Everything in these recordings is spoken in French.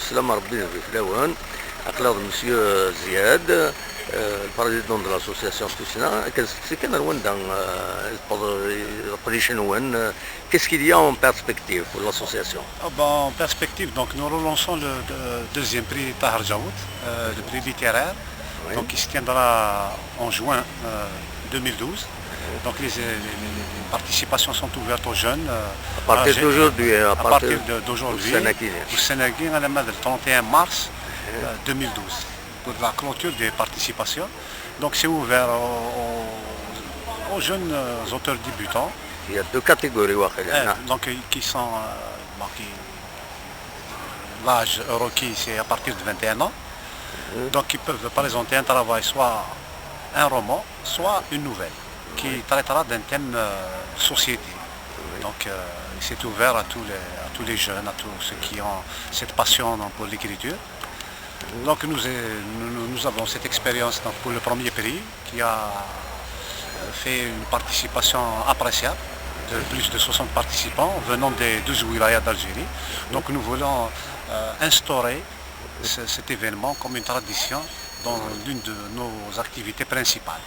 السلامة ربي يرضي في الأوان. أقلاد مسيو زياد, le président de l'association Toussina. Qu'est-ce qu'il y a en perspective pour l'association? En perspective, donc, nous relançons le deuxième prix Tahar Jaoud, le prix littéraire, Oui. donc, qui se tiendra en juin 2012. Donc les participations sont ouvertes aux jeunes. À partir d'aujourd'hui, à partir d'aujourd'hui, au Sénégal, le 31 mars 2012, pour la clôture des participations. Donc c'est ouvert aux jeunes auteurs débutants. Il y a deux catégories. Donc qui sont l'âge requis, c'est à partir de 21 ans. Donc ils peuvent présenter un travail, soit un roman, soit une nouvelle, qui traitera d'un thème de société. Donc c'est ouvert à tous les jeunes, à tous ceux qui ont cette passion pour l'écriture. Donc nous avons cette expérience pour le premier prix qui a fait une participation appréciable de plus de 60 participants venant des 12 wilayas d'Algérie. Donc nous voulons instaurer cet événement comme une tradition dans l'une de nos activités principales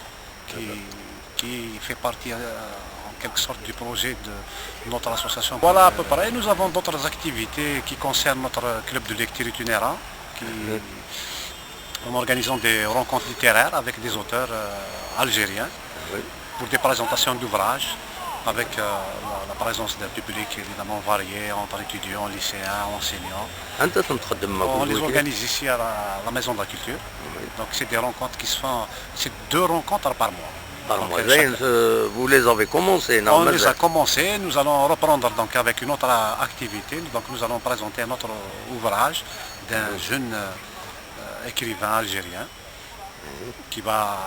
qui fait partie en quelque sorte du projet de notre association. Voilà à peu près. Nous avons d'autres activités qui concernent notre club de lecture itinérant, en organisant des rencontres littéraires avec des auteurs algériens pour des présentations d'ouvrages avec la présence du public évidemment varié entre étudiants, lycéens, enseignants. On les organise ici à la Maison de la Culture. Donc c'est des rencontres qui se font, c'est 2 rencontres par mois. Vous les avez commencées? On les a commencées, nous allons reprendre donc avec une autre activité. Donc nous allons présenter notre ouvrage d'un jeune écrivain algérien qui va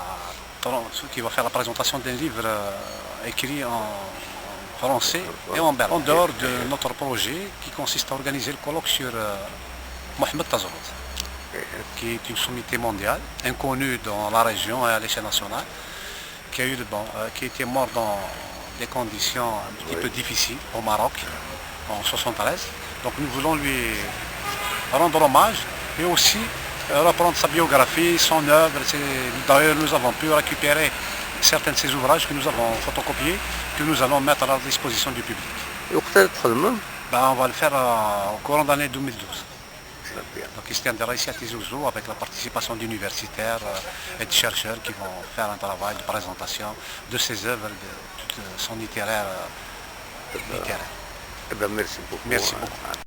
faire la présentation d'un livre écrit en français et en berbe. En dehors de notre projet qui consiste à organiser le colloque sur Mohamed Tazrout, qui est une sommité mondiale, inconnue dans la région et à l'échelle nationale, qui était mort dans des conditions un petit peu difficiles au Maroc en 1973. Donc nous voulons lui rendre hommage et aussi reprendre sa biographie, son œuvre. D'ailleurs nous avons pu récupérer certains de ses ouvrages que nous avons photocopiés, que nous allons mettre à la disposition du public. On va le faire au courant de l'année 2012. Donc il se tiendra ici à Tizi Ouzou avec la participation d'universitaires et de chercheurs qui vont faire un travail de présentation de ses œuvres, de son itinéraire littéraire. Merci beaucoup. Merci beaucoup.